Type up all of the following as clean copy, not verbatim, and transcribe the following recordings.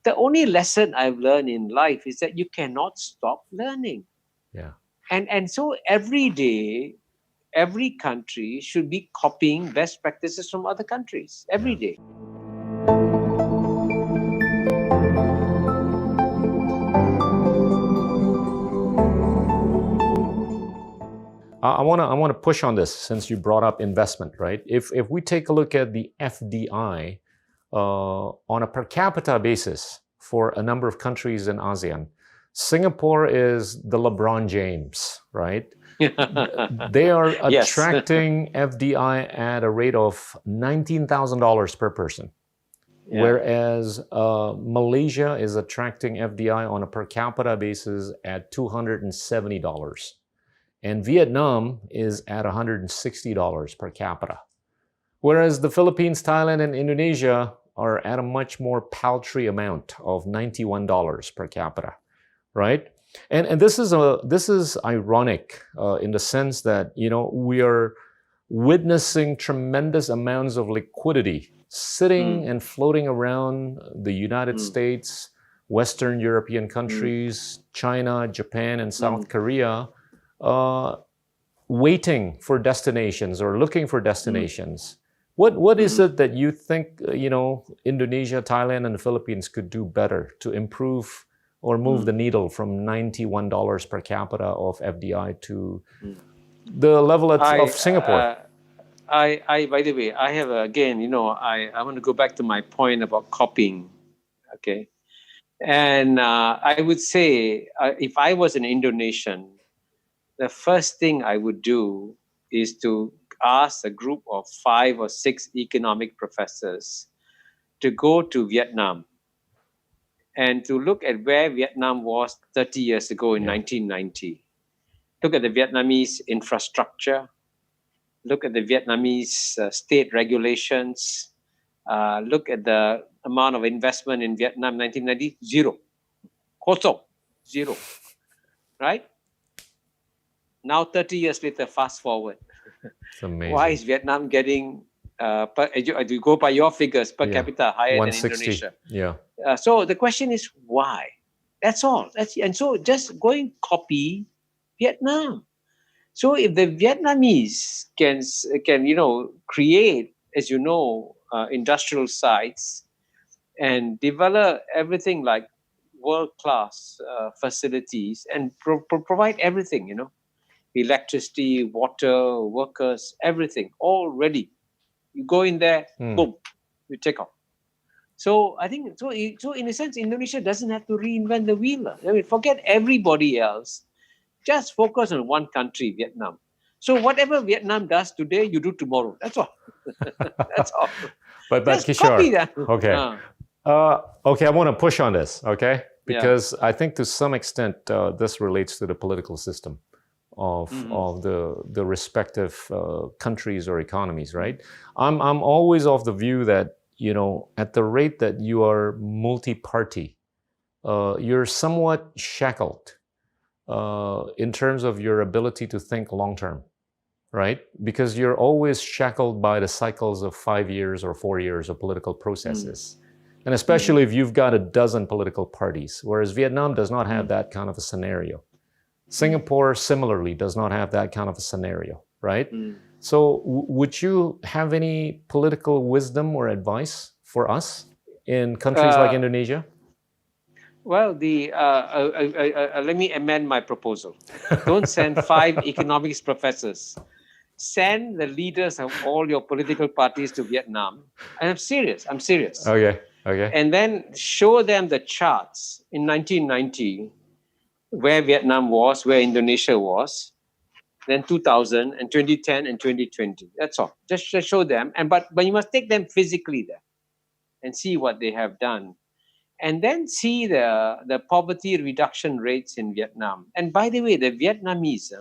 the only lesson I've learned in life is that you cannot stop learning. Yeah. And so every day, every country should be copying best practices from other countries every Yeah. day. I want to push on this since you brought up investment, right? If we take a look at the FDI on a per capita basis for a number of countries in ASEAN, Singapore is the LeBron James, right? They are Yes. attracting FDI at a rate of $19,000 per person. Yeah. Whereas Malaysia is attracting FDI on a per capita basis at $270. And Vietnam is at $160 per capita. Whereas the Philippines, Thailand, and Indonesia are at a much more paltry amount of $91 per capita, right? And this is ironic in the sense that, you know, we are witnessing tremendous amounts of liquidity sitting and floating around the United States, Western European countries, China, Japan, and South Korea, waiting for destinations or looking for destinations. What is it that you think, you know, Indonesia, Thailand, and the Philippines could do better to improve or move the needle from $91 per capita of FDI to the level of Singapore? By the way, I have again, you know, I want to go back to my point about copying. Okay. And I would say if I was an Indonesian, the first thing I would do is to ask a group of 5 or 6 economic professors to go to Vietnam and to look at where Vietnam was 30 years ago in 1990. Look at the Vietnamese infrastructure. Look at the Vietnamese state regulations. Look at the amount of investment in Vietnam 1990, zero. Kosong, zero. Right? Now 30 years later, fast forward. It's amazing. Why is Vietnam getting, you go by your figures, per capita higher than 160. Indonesia? Yeah. So the question is why? That's all. And so just go and copy Vietnam. So if the Vietnamese can you know, create, as you know, industrial sites and develop everything like world-class facilities and provide everything, you know, electricity, water, workers, everything, all ready. You go in there, boom, you take off. So I think, so in a sense, Indonesia doesn't have to reinvent the wheel. I mean, forget everybody else. Just focus on one country, Vietnam. So whatever Vietnam does today, you do tomorrow. That's all. That's all. But Just Kishore, copy that. Okay. Okay, I want to push on this, okay? Because I think to some extent this relates to the political system of the respective countries or economies, right? I'm always of the view that, you know, at the rate that you are multi-party, you're somewhat shackled in terms of your ability to think long-term, right? Because you're always shackled by the cycles of 5 years or 4 years of political processes. And especially if you've got a dozen political parties, whereas Vietnam does not have that kind of a scenario. Singapore similarly does not have that kind of a scenario, right? So would you have any political wisdom or advice for us in countries like Indonesia? Well, let me amend my proposal. Don't send 5 economics professors. Send the leaders of all your political parties to Vietnam. And I'm serious. Okay. And then show them the charts in 1990, where Vietnam was, where Indonesia was, then 2000 and 2010 and 2020. That's all. Just show them. But you must take them physically there and see what they have done. And then see the poverty reduction rates in Vietnam. And by the way, the Vietnamese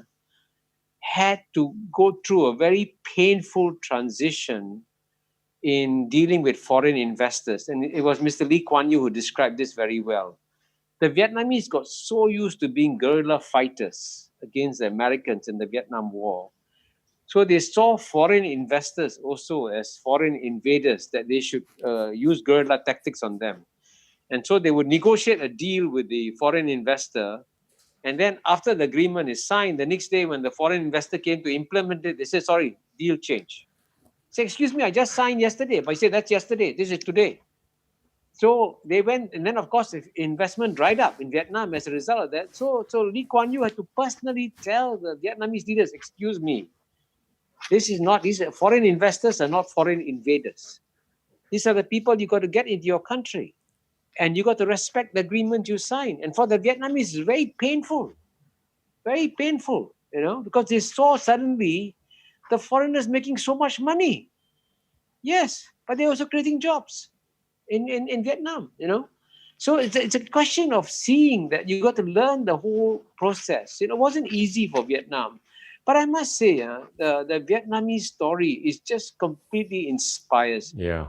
had to go through a very painful transition in dealing with foreign investors. And it was Mr. Lee Kuan Yew who described this very well. The Vietnamese got so used to being guerrilla fighters against the Americans in the Vietnam War. So they saw foreign investors also as foreign invaders, that they should use guerrilla tactics on them. And so they would negotiate a deal with the foreign investor. And then after the agreement is signed, the next day when the foreign investor came to implement it, they said, sorry, deal change. Say, excuse me, I just signed yesterday. But I said, that's yesterday. This is today. So they went, and then of course, the investment dried up in Vietnam as a result of that. So Lee Kuan Yew had to personally tell the Vietnamese leaders, excuse me, these foreign investors are not foreign invaders. These are the people you got to get into your country. And you got to respect the agreement you sign. And for the Vietnamese, it's very painful, because they saw suddenly the foreigners making so much money. Yes, but they're also creating jobs in Vietnam, So it's a question of seeing that you got to learn the whole process. It wasn't easy for Vietnam. But I must say, the Vietnamese story is just completely inspires me. Yeah.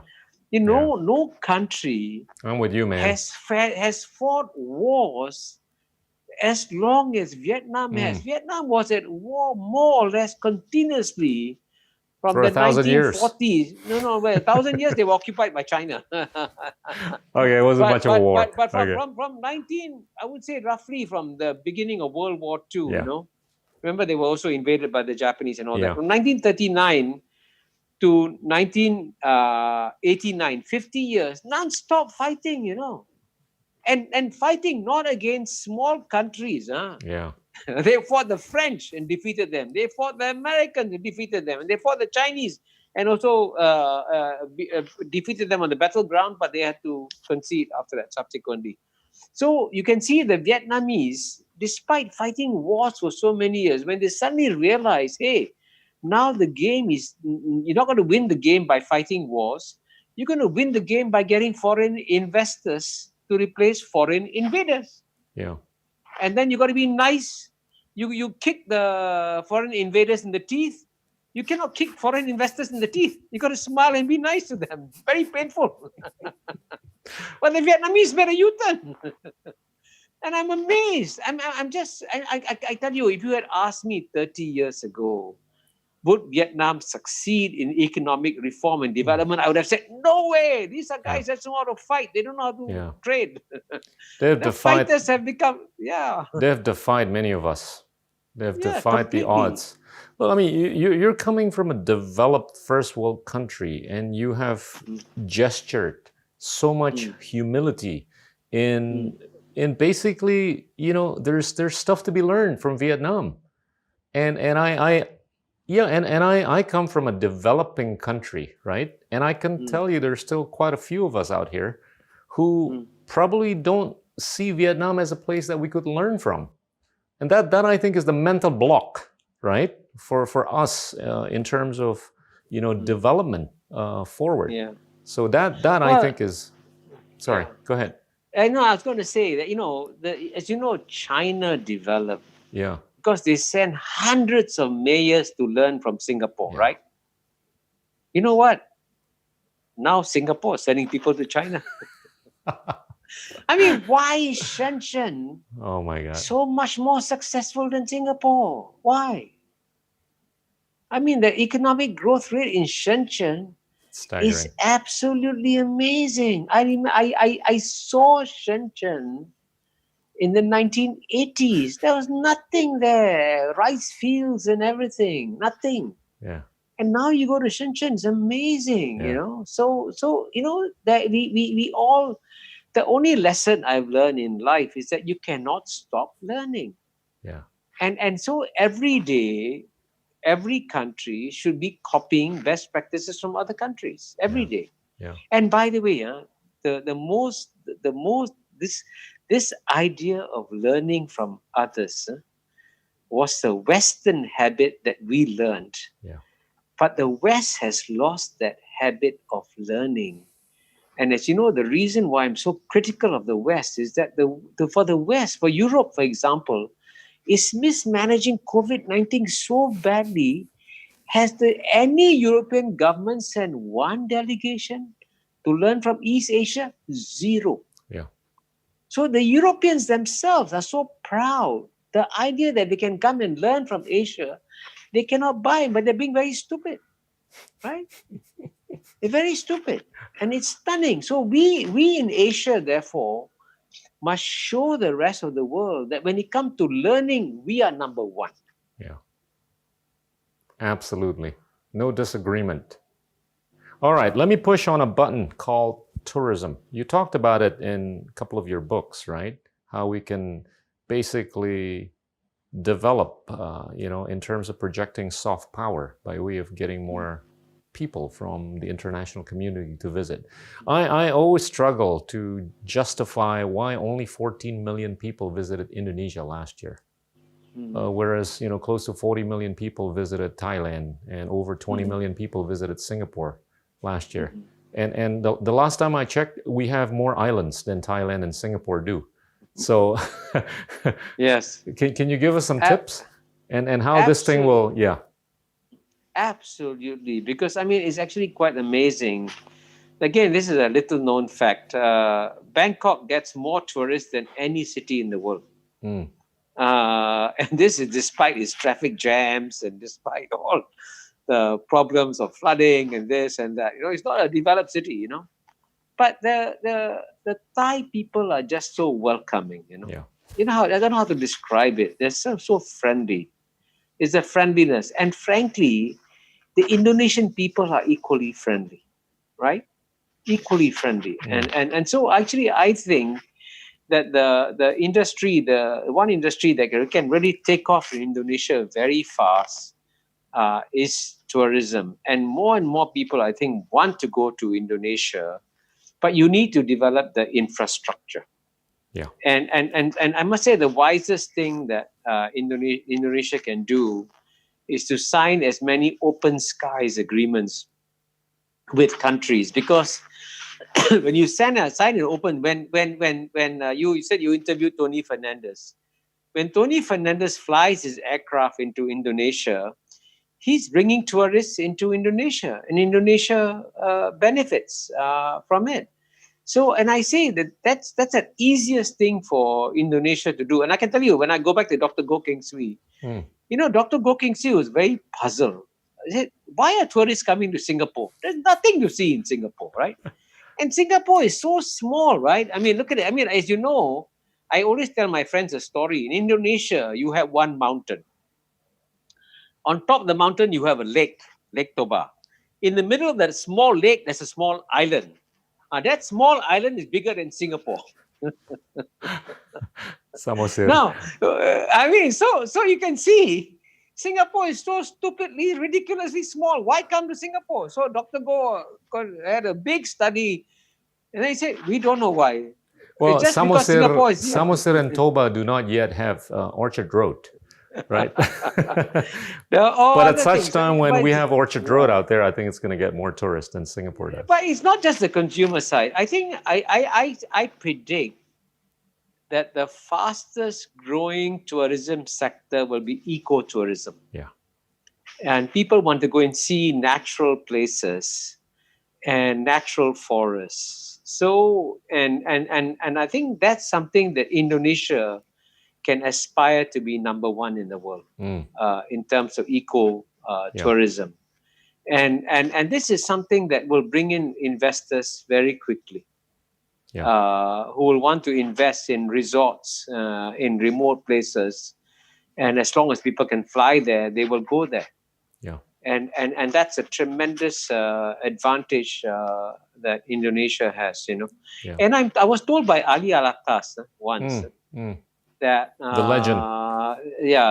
No country I'm with you, man. has fought wars as long as Vietnam has. Vietnam was at war more or less continuously from for the 1,000 1940s. years. No, 1,000 years they were occupied by China. Okay, it wasn't much of a war. But from I would say roughly from the beginning of World War II, remember they were also invaded by the Japanese and all that. From 1939 to 1989, 50 years, non-stop fighting, and fighting not against small countries. Yeah. They fought the French and defeated them. They fought the Americans and defeated them. And they fought the Chinese and also defeated them on the battleground, but they had to concede after that subsequently. So you can see the Vietnamese, despite fighting wars for so many years, when they suddenly realize, hey, now the game is, you're not going to win the game by fighting wars. You're going to win the game by getting foreign investors to replace foreign invaders. Yeah. And then you got to be nice. You kick the foreign invaders in the teeth. You cannot kick foreign investors in the teeth. You got to smile and be nice to them. Very painful. But the Vietnamese made a U-turn. And I'm amazed. I tell you, if you had asked me 30 years ago, would Vietnam succeed in economic reform and development? I would have said, no way. These are guys that know how to fight. They don't know how to trade. The fighters have become, They have defied many of us. They have defied the odds. Well, I mean, you're coming from a developed first world country, and you have gestured so much humility in basically, there's stuff to be learned from Vietnam. And I come from a developing country, right? And I can tell you there's still quite a few of us out here who probably don't see Vietnam as a place that we could learn from. And that I think is the mental block, right? For us in terms of, development forward. Yeah. So that I think is, sorry, go ahead. I was going to say that, as you know, China developed. Yeah. Because they send hundreds of mayors to learn from Singapore, right? You know what? Now Singapore is sending people to China. I mean, why is Shenzhen so much more successful than Singapore? Why? I mean, the economic growth rate in Shenzhen is absolutely amazing. I saw Shenzhen in the 1980s. There was nothing there, rice fields and everything, nothing. Yeah. And now you go to Shenzhen, it's amazing, So that we all, the only lesson I've learned in life is that you cannot stop learning. Yeah. And so every day, every country should be copying best practices from other countries every day. Yeah. And by the way, this idea of learning from others was the Western habit that we learned. Yeah. But the West has lost that habit of learning. And as you know, the reason why I'm so critical of the West is that for the West, for Europe, for example, is mismanaging COVID-19 so badly. Has any European government sent one delegation to learn from East Asia? Zero. Yeah. So the Europeans themselves are so proud. The idea that they can come and learn from Asia, they cannot buy, but they're being very stupid, right? They're very stupid. And it's stunning. So we in Asia, therefore, must show the rest of the world that when it comes to learning, we are number one. Yeah. Absolutely. No disagreement. All right, let me push on a button called tourism. You talked about it in a couple of your books, right? How we can basically develop, in terms of projecting soft power by way of getting more people from the international community to visit. I always struggle to justify why only 14 million people visited Indonesia last year. Whereas, close to 40 million people visited Thailand and over 20 million people visited Singapore last year. And the last time I checked, we have more islands than Thailand and Singapore do. So yes. Can you give us some tips and how this thing will, Absolutely. Because, it's actually quite amazing. Again, this is a little known fact. Bangkok gets more tourists than any city in the world. And this is despite its traffic jams and despite all the problems of flooding and this and that. It's not a developed city, But the Thai people are just so welcoming, Yeah. I don't know how to describe it. They're so friendly. It's a friendliness. And frankly, the Indonesian people are equally friendly, right? Equally friendly. And so actually I think that the industry, the one industry that can really take off in Indonesia very fast is tourism. And more people, I think, want to go to Indonesia, but you need to develop the infrastructure. Yeah. And I must say the wisest thing that Indonesia can do is to sign as many open skies agreements with countries, because when you sign an open, when you said you interviewed Tony Fernandez, when Tony Fernandez flies his aircraft into Indonesia, he's bringing tourists into Indonesia, and Indonesia benefits from it. So, and I say that's the easiest thing for Indonesia to do. And I can tell you, when I go back to Dr. Goh Keng Swee, Dr. Goh Keng Swee was very puzzled. He said, why are tourists coming to Singapore? There's nothing to see in Singapore, right? And Singapore is so small, right? Look at it. As you know, I always tell my friends a story. In Indonesia, you have one mountain. On top of the mountain, you have a lake, Lake Toba. In the middle of that small lake, there's a small island. That small island is bigger than Singapore. Samosir. Now, so you can see, Singapore is so stupidly, ridiculously small. Why come to Singapore? So Dr. Goh had a big study, and they said, we don't know why. Well, Samosir and Toba do not yet have Orchard Road, right? But at such time when we have Orchard Road out there, I think it's going to get more tourists than Singapore does. But it's not just the consumer side. I think I predict that the fastest growing tourism sector will be ecotourism. Yeah. And people want to go and see natural places and natural forests. So, and I think that's something that Indonesia can aspire to be number one in the world in terms of tourism. And this is something that will bring in investors very quickly. Who will want to invest in resorts in remote places, and as long as people can fly there, they will go there. Yeah, and that's a tremendous advantage that Indonesia has, Yeah. And I was told by Ali Alatas once that the legend.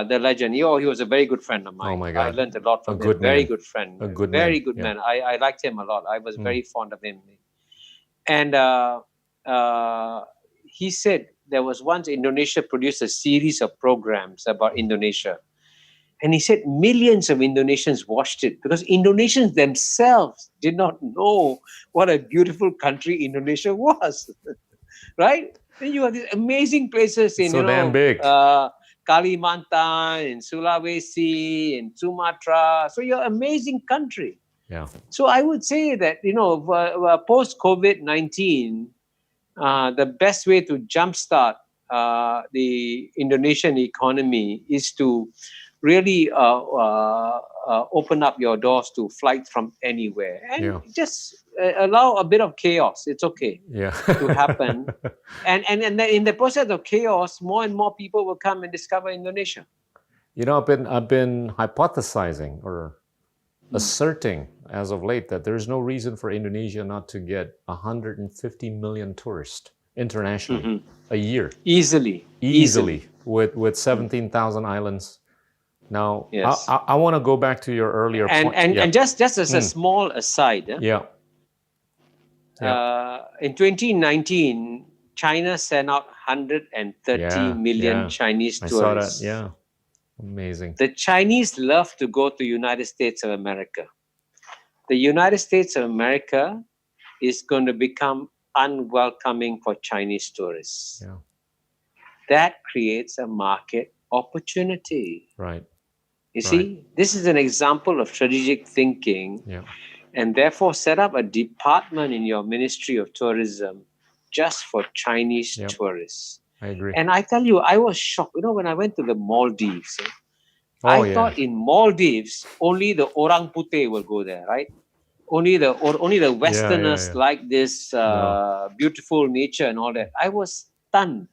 The legend. He was a very good friend of mine. Oh my God. I learned a lot from him. Very good friend. A good very man. good man. I liked him a lot. I was very fond of him. And he said there was once Indonesia produced a series of programs about Indonesia. And he said millions of Indonesians watched it because Indonesians themselves did not know what a beautiful country Indonesia was. Right? Then you have these amazing places in damn big. Kalimantan, in Sulawesi, in Sumatra. So you're an amazing country. Yeah. So I would say that, post COVID-19, the best way to jumpstart the Indonesian economy is to really open up your doors to flights from anywhere and just allow a bit of chaos. It's okay to happen. And then in the process of chaos, more and more people will come and discover Indonesia. You know, I've been hypothesizing or asserting as of late that there's no reason for Indonesia not to get 150 million tourists internationally a year. Easily. With 17,000 islands. Now, I want to go back to your earlier point. And just as a small aside. In 2019, China sent out 130 million Chinese tourists. I saw that, amazing. The Chinese love to go to United States of America. The United States of America is going to become unwelcoming for Chinese tourists. That creates a market opportunity. Right. You see, this is an example of strategic thinking. And therefore set up a department in your Ministry of Tourism just for Chinese tourists. I agree. And I tell you, I was shocked. You know, when I went to the Maldives, I thought in Maldives, only the orang putih will go there, right? Only the Westerners like this beautiful nature and all that. I was stunned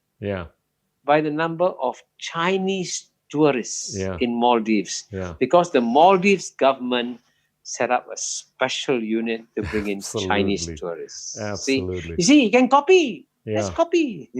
by the number of Chinese tourists in Maldives because the Maldives government set up a special unit to bring in Chinese tourists. Absolutely. You see, you can copy. Let's copy.